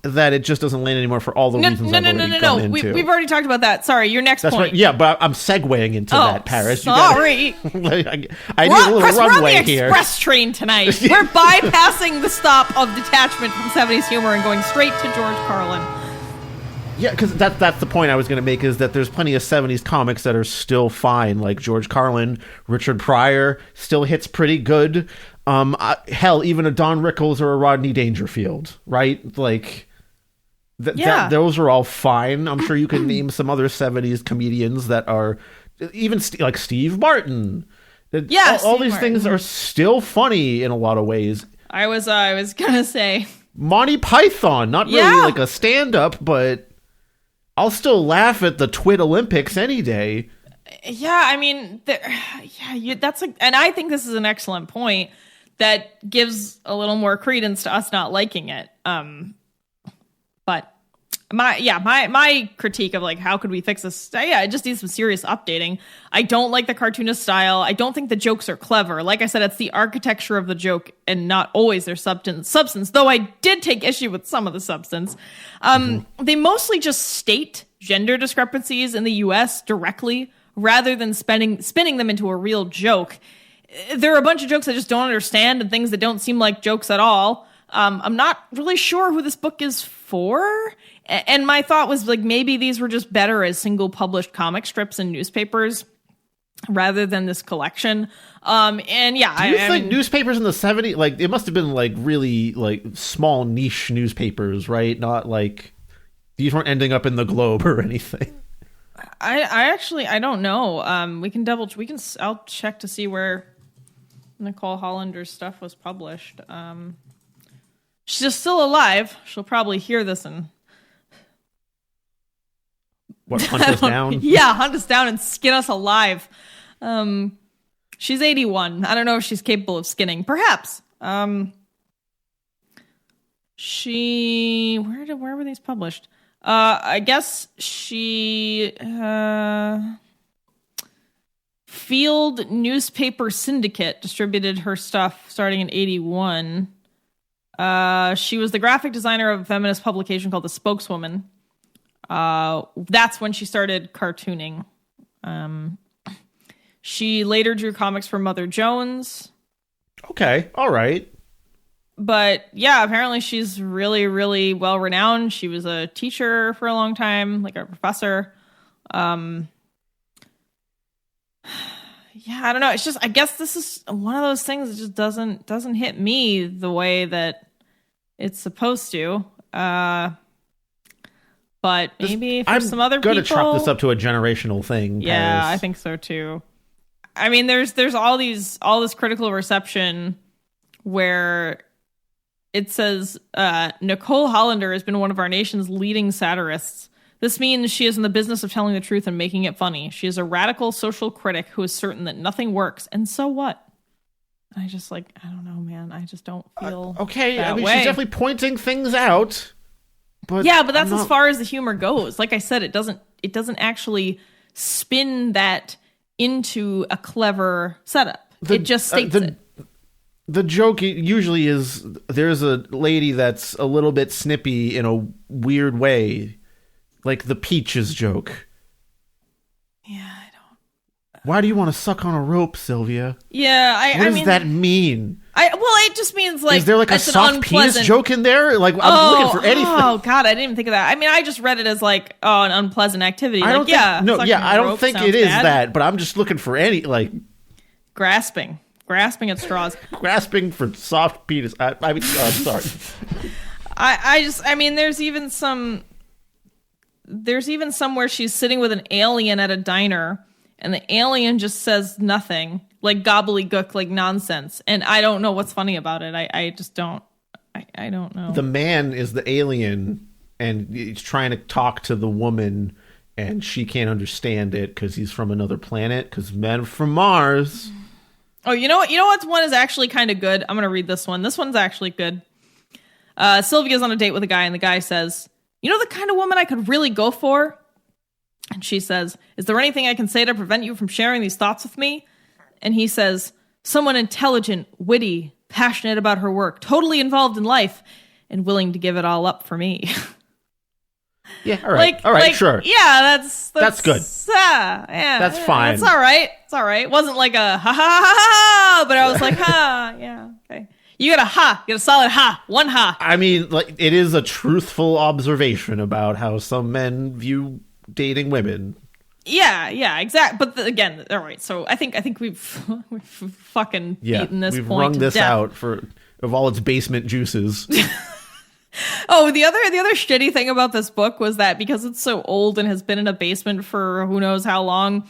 that it just doesn't land anymore for all the reasons I've already gone into. We've already talked about that. Sorry, your next point. Right. Yeah, but I'm segueing into that, Paris. Sorry. I need a little Chris, runway we're on the here. express train tonight. We're bypassing the stop of detachment from 70s humor and going straight to George Carlin. Yeah, because that's the point I was going to make, is that there's plenty of 70s comics that are still fine, like George Carlin, Richard Pryor still hits pretty good. Hell, even a Don Rickles or a Rodney Dangerfield, right? Like, those are all fine. I'm sure you can name some other 70s comedians that are even like Steve Martin. Yeah, all these things are still funny in a lot of ways. I was gonna say Monty Python, not really like a stand-up, but I'll still laugh at the Twit Olympics any day. Yeah, I mean, and I think this is an excellent point that gives a little more credence to us not liking it. But my critique of like, how could we fix this? Yeah, it just needs some serious updating. I don't like the cartoonist style. I don't think the jokes are clever. Like I said, it's the architecture of the joke and not always their substance, though I did take issue with some of the substance. They mostly just state gender discrepancies in the US directly rather than spinning them into a real joke. There are a bunch of jokes I just don't understand and things that don't seem like jokes at all. I'm not really sure who this book is for. And my thought was like, maybe these were just better as single published comic strips in newspapers rather than this collection. Do you think newspapers in the 70s, like, it must have been like really like small niche newspapers, right? Not like these weren't ending up in the Globe or anything. I don't know. I'll check to see where Nicole Hollander's stuff was published. She's still alive. She'll probably hear this and hunt us down? Yeah, hunt us down and skin us alive. She's 81. I don't know if she's capable of skinning. Perhaps. Where were these published? I guess she Field Newspaper Syndicate distributed her stuff starting in 81. She was the graphic designer of a feminist publication called The Spokeswoman. That's when she started cartooning. She later drew comics for Mother Jones. Okay, all right. But yeah, apparently she's really, really well renowned. She was a teacher for a long time, like a professor. Yeah, I don't know. It's just, I guess this is one of those things that just doesn't hit me the way that it's supposed to. But maybe for some other people, I'm gonna chalk this up to a generational thing. Yeah, I think so too. I mean, there's all this critical reception where it says Nicole Hollander has been one of our nation's leading satirists. This means she is in the business of telling the truth and making it funny. She is a radical social critic who is certain that nothing works, and so what? I just I don't know, man. I just don't feel okay. that I mean, way. she's definitely pointing things out. But yeah, but that's as far as the humor goes. Like I said, it doesn't actually spin that into a clever setup. It just states it. The joke usually is there's a lady that's a little bit snippy in a weird way, like the peaches joke. Yeah, I don't. Why do you want to suck on a rope, Sylvia? Yeah, what does that mean? It just means is there like a soft penis joke in there? Like I'm looking for anything. Oh God, I didn't even think of that. I mean, I just read it as like an unpleasant activity. I don't think it is bad. that, but I'm just looking for any grasping at straws. Grasping for soft penis. I'm sorry. I mean, there's even some where she's sitting with an alien at a diner, and the alien just says nothing, like gobbledygook, like nonsense. And I don't know what's funny about it. I just don't. I don't know. The man is the alien, and he's trying to talk to the woman, and she can't understand it because he's from another planet. Because men from Mars. Oh, you know what? You know what? One is actually kind of good. I'm going to read this one. This one's actually good. Sylvia's on a date with a guy, and the guy says, "You know the kind of woman I could really go for?" And she says, "Is there anything I can say to prevent you from sharing these thoughts with me?" And he says, "Someone intelligent, witty, passionate about her work, totally involved in life, and willing to give it all up for me." Yeah, all right, sure. Yeah, that's good. Yeah, that's fine. It's all right. It's all right. It wasn't like a ha ha ha ha, but I was like, ha, yeah, okay. You got a ha, you got a solid ha, one ha. I mean, it is a truthful observation about how some men view dating women. Yeah, exactly. But again, all right. So I think we've fucking beaten this we've point. Wrung to this death. out of all its basement juices. Oh, the other shitty thing about this book was that because it's so old and has been in a basement for who knows how long,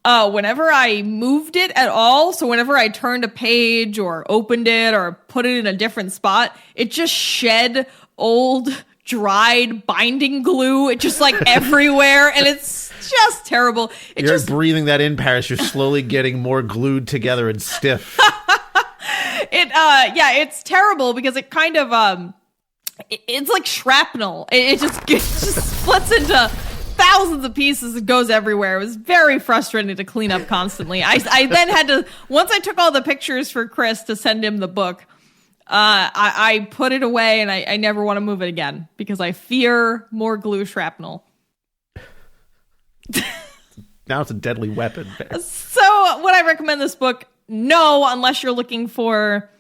whenever I moved it at all, so whenever I turned a page or opened it or put it in a different spot, it just shed old, dried binding glue. It just everywhere, and it's just terrible. You're breathing that in, Paris. You're slowly getting more glued together and stiff. It's terrible because it kind of it's like shrapnel. It just splits into thousands of pieces. It goes everywhere. It was very frustrating to clean up constantly. I then had to, once I took all the pictures for Chris to send him the book, I put it away, and I never want to move it again because I fear more glue shrapnel. Now it's a deadly weapon. So would I recommend this book? No, unless you're looking for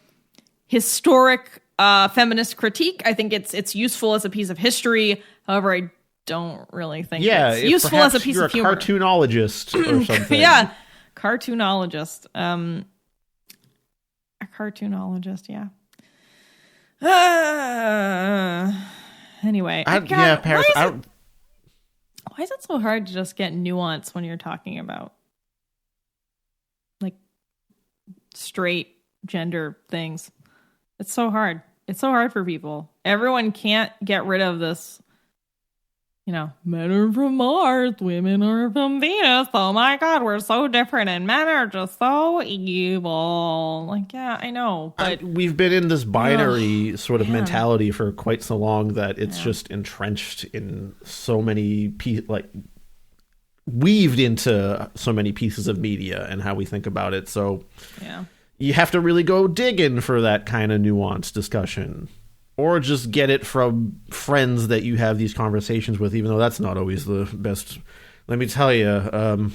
historic feminist critique. I think it's useful as a piece of history. However, I don't really think it's useful as a piece of humor. You're a cartoonologist or something. Yeah, cartoonologist. A cartoonologist, yeah. Anyway. Paris. Why is it so hard to just get nuance when you're talking about straight gender things? It's so hard. It's so hard for people. Everyone can't get rid of this, men are from Mars, women are from Venus. Oh my God, we're so different, and men are just so evil. Yeah, I know, but we've been in this binary sort of mentality for quite so long that it's just entrenched in so many weaved into so many pieces of media and how we think about it. So yeah. You have to really go digging for that kind of nuanced discussion, or just get it from friends that you have these conversations with, even though that's not always the best. Let me tell you, it's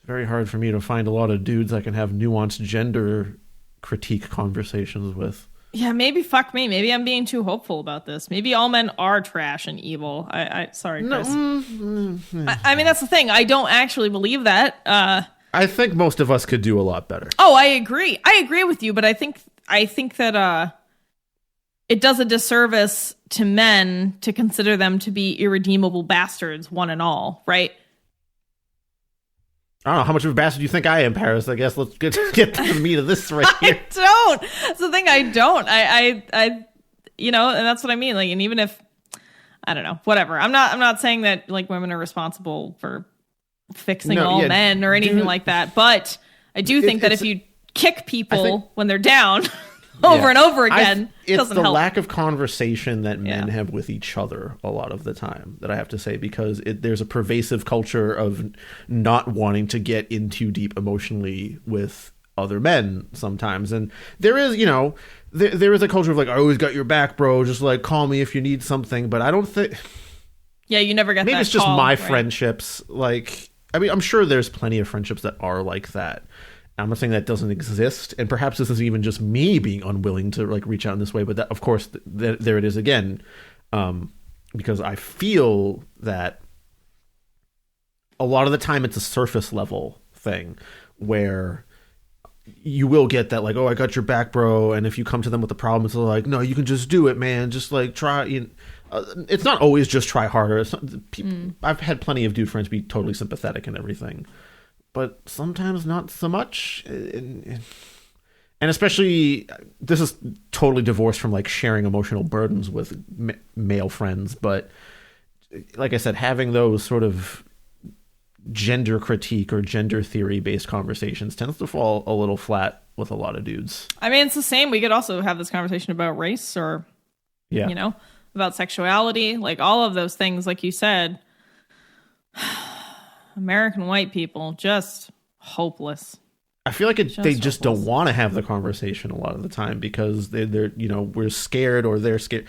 very hard for me to find a lot of dudes I can have nuanced gender critique conversations with. Yeah, maybe fuck me. Maybe I'm being too hopeful about this. Maybe all men are trash and evil. Sorry, Chris. I mean, that's the thing. I don't actually believe that. I think most of us could do a lot better. Oh, I agree. I agree with you, but I think that it does a disservice to men to consider them to be irredeemable bastards, one and all, right? I don't know how much of a bastard you think I am, Paris. I guess let's get to the meat of this right here. I don't. That's the thing. I don't. I and that's what I mean. And even if I don't know, whatever. I'm not saying that women are responsible for fixing all men or anything like that. But I do think that if you kick people when they're down over and over again. It's doesn't the help. lack of conversation that men have with each other a lot of the time that I have to say, because there's a pervasive culture of not wanting to get in too deep emotionally with other men sometimes. And there is, there is a culture of like, I always got your back, bro. Just like call me if you need something. But I don't think... Yeah, you never get maybe that it's just call, my right? friendships. Like, I mean, I'm sure there's plenty of friendships that are like that. I'm not saying that doesn't exist, and perhaps this is even just me being unwilling to like reach out in this way. But that, of course, there it is again, because I feel that a lot of the time it's a surface level thing where you will get that like, oh, I got your back, bro, and if you come to them with a problem, it's like, no, you can just do it, man. Just like try. It's not always just try harder. It's not, I've had plenty of dude friends be totally sympathetic and everything, but sometimes not so much. And especially, this is totally divorced from like sharing emotional burdens with male friends. But like I said, having those sort of gender critique or gender theory based conversations tends to fall a little flat with a lot of dudes. I mean, it's the same. We could also have this conversation about race or, about sexuality, like all of those things, like you said. American white people, just hopeless. I feel like they just don't want to have the conversation a lot of the time because they're we're scared or they're scared.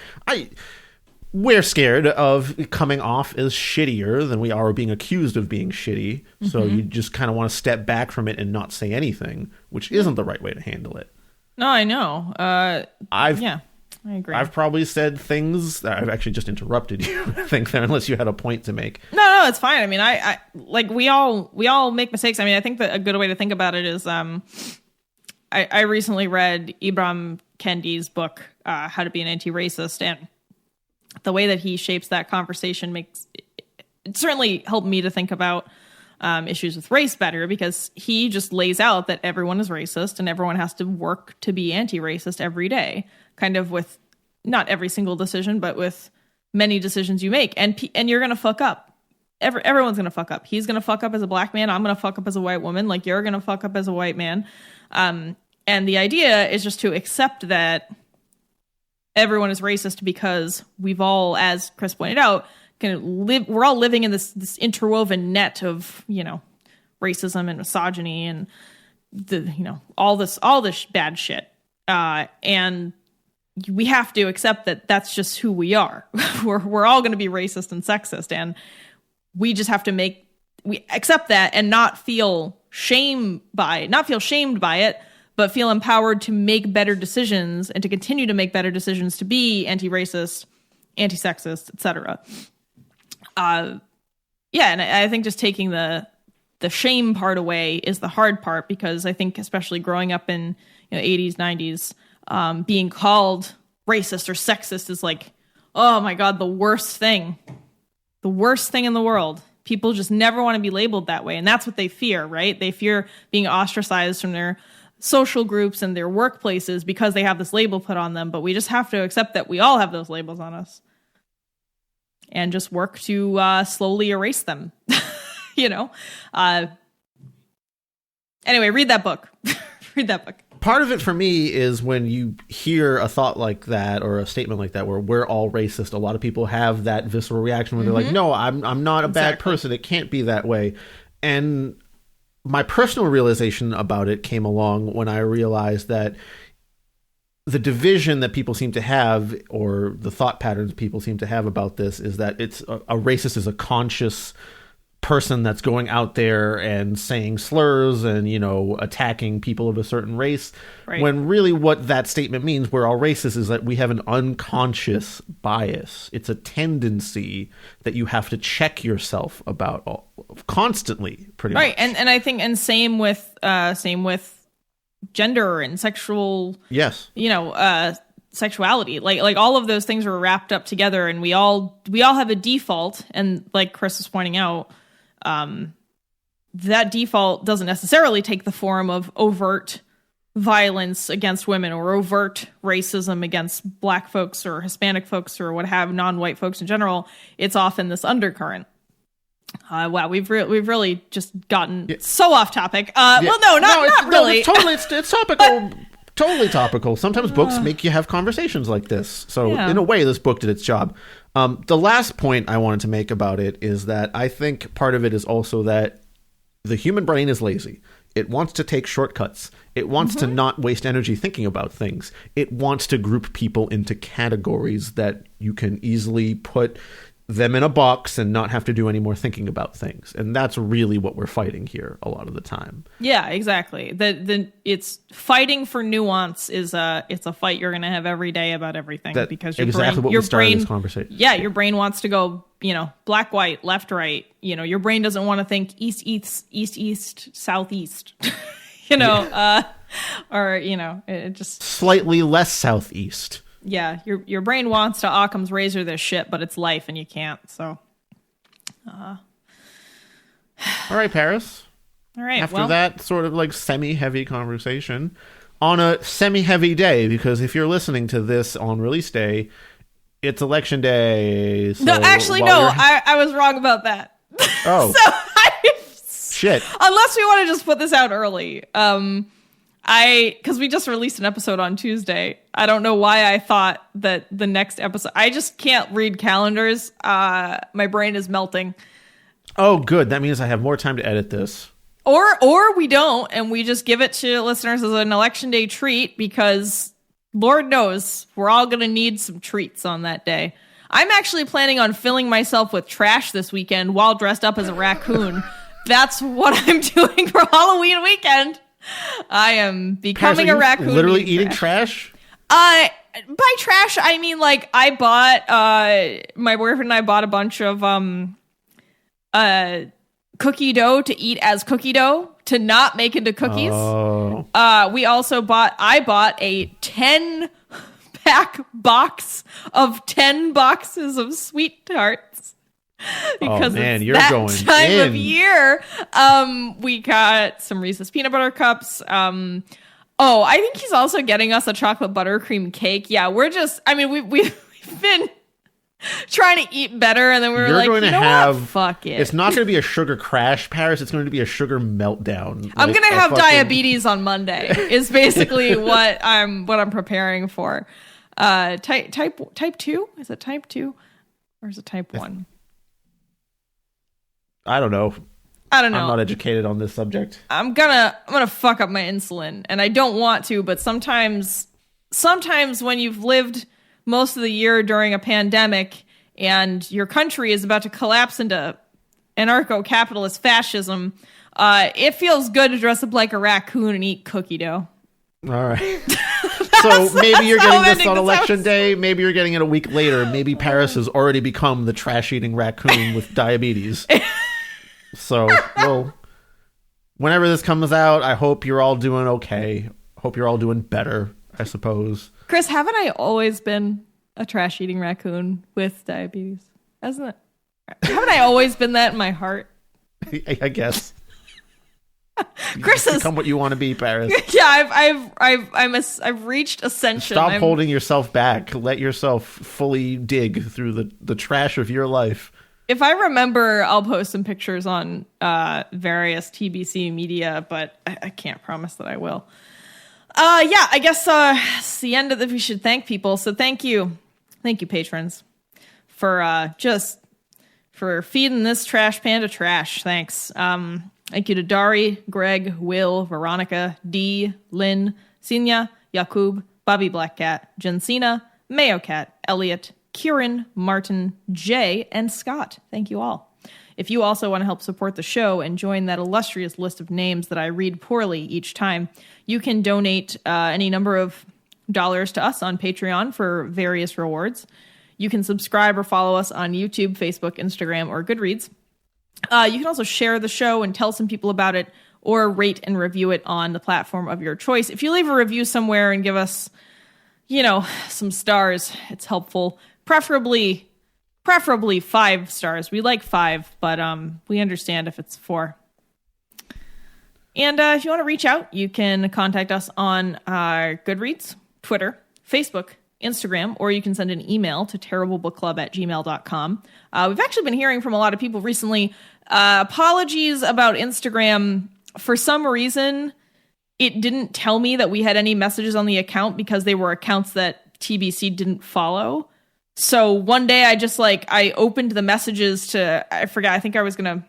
We're scared of coming off as shittier than we are being accused of being shitty. Mm-hmm. So you just kind of want to step back from it and not say anything, which isn't the right way to handle it. No, I know. I agree. I've probably said things that I've actually just interrupted you, I think, there, unless you had a point to make. No, it's fine. I mean, I like we all make mistakes. I mean, I think that a good way to think about it is I recently read Ibram Kendi's book, How to Be an Anti-Racist, and the way that he shapes that conversation it certainly helped me to think about issues with race better, because he just lays out that everyone is racist and everyone has to work to be anti-racist every day, kind of with not every single decision, but with many decisions you make. And you're going to fuck up. Everyone's going to fuck up. He's going to fuck up as a black man. I'm going to fuck up as a white woman. Like, you're going to fuck up as a white man. And the idea is just to accept that everyone is racist, because we've all, as Chris pointed out, we're all living in this interwoven net of, racism and misogyny and all this bad shit. And we have to accept that that's just who we are. We're all going to be racist and sexist, and we just have to we accept that and not feel shamed by it, but feel empowered to make better decisions and to continue to make better decisions to be anti-racist, anti-sexist, etc. And I think just taking the shame part away is the hard part, because I think especially growing up in 80s, 90s, being called racist or sexist is like, oh my God, the worst thing in the world. People just never want to be labeled that way. And that's what they fear, right? They fear being ostracized from their social groups and their workplaces because they have this label put on them. But we just have to accept that we all have those labels on us and just work to slowly erase them. Anyway, read that book. Read that book. Part of it for me is when you hear a thought like that or a statement like that where we're all racist, a lot of people have that visceral reaction where they're like, no, I'm not a bad person. It can't be that way. And my personal realization about it came along when I realized that the division that people seem to have, or the thought patterns people seem to have about this, is that it's a racist is a conscious person that's going out there and saying slurs and attacking people of a certain race, right. When really what that statement means, we're all racist, is that we have an unconscious bias. It's a tendency that you have to check yourself about constantly, pretty much. Right. And I think, and same with gender and sexual, yes, sexuality, like all of those things are wrapped up together, and we all have a default. And like Chris was pointing out, that default doesn't necessarily take the form of overt violence against women or overt racism against black folks or Hispanic folks or non-white folks in general. It's often this undercurrent. Wow, we've really just gotten so off topic. Well, no, not really. No, it's topical. Totally topical. Sometimes books make you have conversations like this. So in a way, this book did its job. The last point I wanted to make about it is that I think part of it is also that the human brain is lazy. It wants to take shortcuts. It wants to not waste energy thinking about things. It wants to group people into categories that you can easily put them in a box and not have to do any more thinking about things. And that's really what we're fighting here a lot of the time. Yeah, exactly. It's fighting for nuance it's a fight you're going to have every day about everything, because your brain, this conversation. Yeah, your brain wants to go, black, white, left, right. Your brain doesn't want to think east, southeast. It just slightly less southeast. Yeah, your brain wants to Occam's razor this shit, but it's life and you can't. So, all right, Paris. All right. After that sort of like semi-heavy conversation on a semi-heavy day, because if you're listening to this on release day, it's election day. So no, actually, no. I was wrong about that. Oh, shit. Unless we want to just put this out early. Because we just released an episode on Tuesday. I don't know why I thought that the next episode... I just can't read calendars. My brain is melting. Oh, good. That means I have more time to edit this. Or we don't, and we just give it to listeners as an election day treat, because Lord knows we're all going to need some treats on that day. I'm actually planning on filling myself with trash this weekend while dressed up as a raccoon. That's what I'm doing for Halloween weekend. I am becoming a raccoon. Literally eating trash? By trash, I mean, like, I bought, my boyfriend and I bought a bunch of cookie dough to eat as cookie dough to not make into cookies. Oh. I bought a 10-pack box of 10 boxes of sweet tarts. Because you're that going time in. of year. We got some Reese's peanut butter cups. I think he's also getting us a chocolate buttercream cake. Yeah, we've been trying to eat better, and then we were what? Fuck it. It's not going to be a sugar crash, Paris. It's going to be a sugar meltdown. I'm going to have diabetes on Monday. Is basically what I'm preparing for. Type 2? Is it type 2 or is it type 1? I don't know. I'm not educated on this subject. I'm gonna fuck up my insulin, and I don't want to, but sometimes when you've lived most of the year during a pandemic and your country is about to collapse into anarcho-capitalist fascism, it feels good to dress up like a raccoon and eat cookie dough. All right. So maybe you're getting this on election day. Maybe you're getting it a week later. Maybe Paris has already become the trash-eating raccoon with diabetes. So, well, whenever this comes out, I hope you're all doing okay. Hope you're all doing better, I suppose. Chris, haven't I always been a trash-eating raccoon with diabetes? Haven't I always been that in my heart? I guess. Chris has become what you want to be, Paris. Yeah, I've reached ascension. Stop holding yourself back. Let yourself fully dig through the trash of your life. If I remember, I'll post some pictures on various TBC media, but I can't promise that I will. I guess it's the end of we should thank people. So thank you, patrons, for for feeding this trash panda trash. Thanks. Thank you to Dari, Greg, Will, Veronica, Dee, Lynn, Sinya, Yakub, Bobby Blackcat, Jensina, Mayo Cat, Elliot, Kieran, Martin, Jay, and Scott. Thank you all. If you also want to help support the show and join that illustrious list of names that I read poorly each time, you can donate any number of dollars to us on Patreon for various rewards. You can subscribe or follow us on YouTube, Facebook, Instagram, or Goodreads. You can also share the show and tell some people about it, or rate and review it on the platform of your choice. If you leave a review somewhere and give us, some stars, it's helpful. Preferably 5 stars. We like 5, but we understand if it's 4. And if you want to reach out, you can contact us on Goodreads, Twitter, Facebook, Instagram, or you can send an email to terriblebookclub@gmail.com. We've actually been hearing from a lot of people recently. Apologies about Instagram. For some reason, it didn't tell me that we had any messages on the account because they were accounts that TBC didn't follow. So one day I opened the messages I think I was going to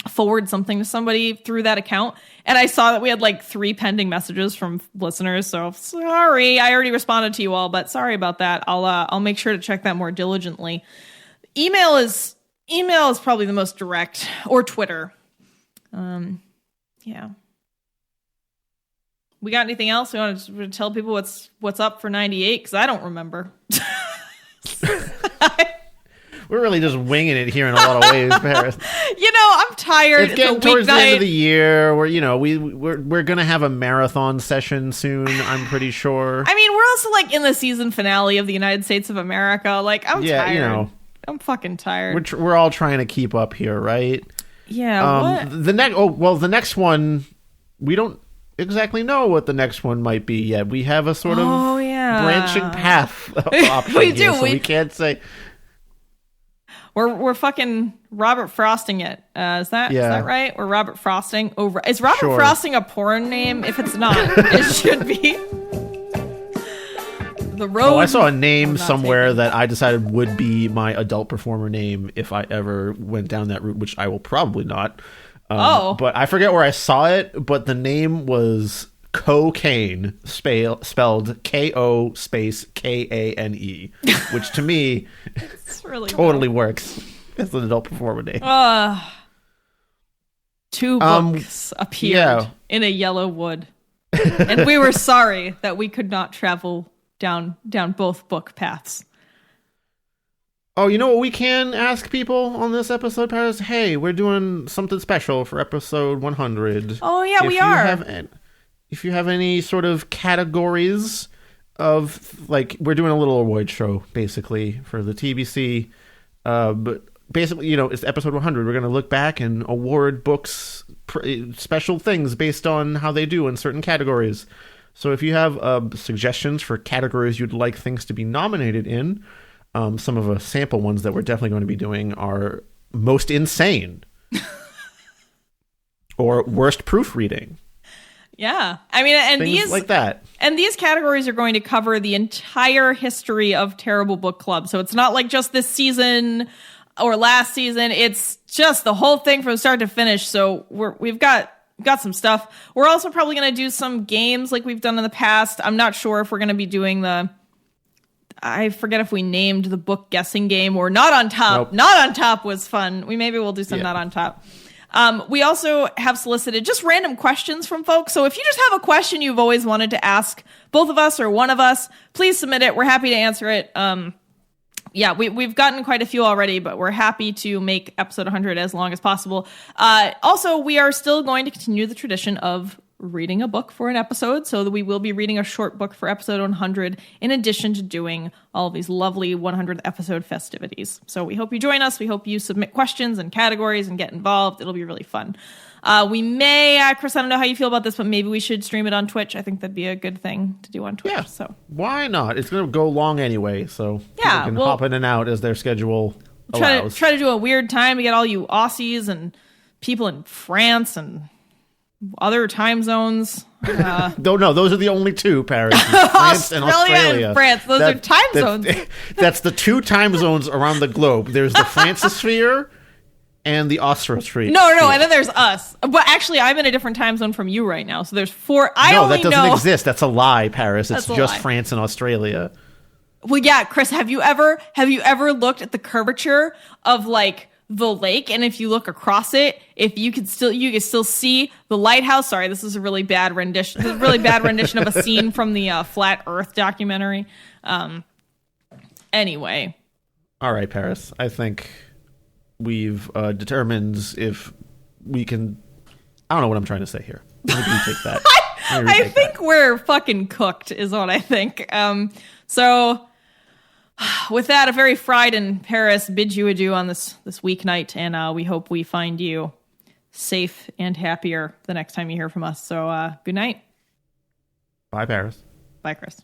forward something to somebody through that account, and I saw that we had 3 pending messages from listeners. So sorry, I already responded to you all, but sorry about that. I'll make sure to check that more diligently. Email is probably the most direct, or Twitter. Yeah. We got anything else? We want to tell people what's up for 98? Because I don't remember. We're really just winging it here in a lot of ways, Paris. I'm tired. It's getting towards the end of the year. We're gonna have a marathon session soon. I'm pretty sure. I mean, we're also in the season finale of the United States of America. I'm tired. I'm fucking tired. We're all trying to keep up here, right? Yeah. What? The next one, we don't exactly know what the next one might be yet. We have a sort of branching path option we do. Here, so we can't say. We're fucking Robert Frosting it. Is that right? We're Robert Frosting over. Is Robert Frosting a porn name? If it's not, it should be. The Road. Oh, I saw a name somewhere that I decided would be my adult performer name if I ever went down that route, which I will probably not. But I forget where I saw it, but the name was Cocaine, spelled K-O space K-A-N-E, which to me really totally works as an adult performer name. 2 books appeared in a yellow wood, and we were sorry that we could not travel down both book paths. Oh, you know what we can ask people on this episode, Paris? Hey, we're doing something special for episode 100. Oh, yeah, we are. If you have any sort of categories of, we're doing a little award show, basically, for the TBC. But basically, it's episode 100. We're going to look back and award books, special things based on how they do in certain categories. So if you have suggestions for categories you'd like things to be nominated in, some of the sample ones that we're definitely going to be doing are most insane or worst proofreading. Yeah. I mean, and things these like that. And these categories are going to cover the entire history of Terrible Book Club. So it's not like just this season or last season. It's just the whole thing from start to finish. So we've got some stuff. We're also probably going to do some games like we've done in the past. I'm not sure if we're going to be doing I forget if we named the book guessing game or Not on Top. Nope. Not on Top was fun. Maybe we'll do some Not on Top. We also have solicited just random questions from folks. So if you just have a question you've always wanted to ask both of us or one of us, please submit it. We're happy to answer it. We've gotten quite a few already, but we're happy to make episode 100 as long as possible. Also, we are still going to continue the tradition of reading a book for an episode, so that we will be reading a short book for episode 100 in addition to doing all of these lovely 100th episode festivities. So we hope you join us. We hope you submit questions and categories and get involved. It'll be really fun. We may, Chris, I don't know how you feel about this, but maybe we should stream it on Twitch. I think that'd be a good thing to do on Twitch. Yeah, so why not? It's going to go long anyway, so people can hop in and out as their schedule allows. Try to do a weird time to get all you Aussies and people in France and other time zones. No, those are the only two, Paris. France and Australia. And France. Those are time zones. That's the 2 time zones around the globe. There's the Francosphere and the Austrosphere. No, and then there's us. But actually, I'm in a different time zone from you right now. So there's 4. That doesn't exist. That's a lie, Paris. It's just France and Australia. Well, yeah, Chris, have you ever looked at the curvature of the lake, and if you look across it, if you can still see the lighthouse. Sorry, this is a really bad rendition. This is a really bad rendition of a scene from the Flat Earth documentary. Anyway. All right, Paris. I think we've determined if we can. I don't know what I'm trying to say here. Maybe we take that. I think we're fucking cooked, is what I think. So. With that, a very fried in Paris bids you adieu on this weeknight, and we hope we find you safe and happier the next time you hear from us. So, good night. Bye, Paris. Bye, Chris.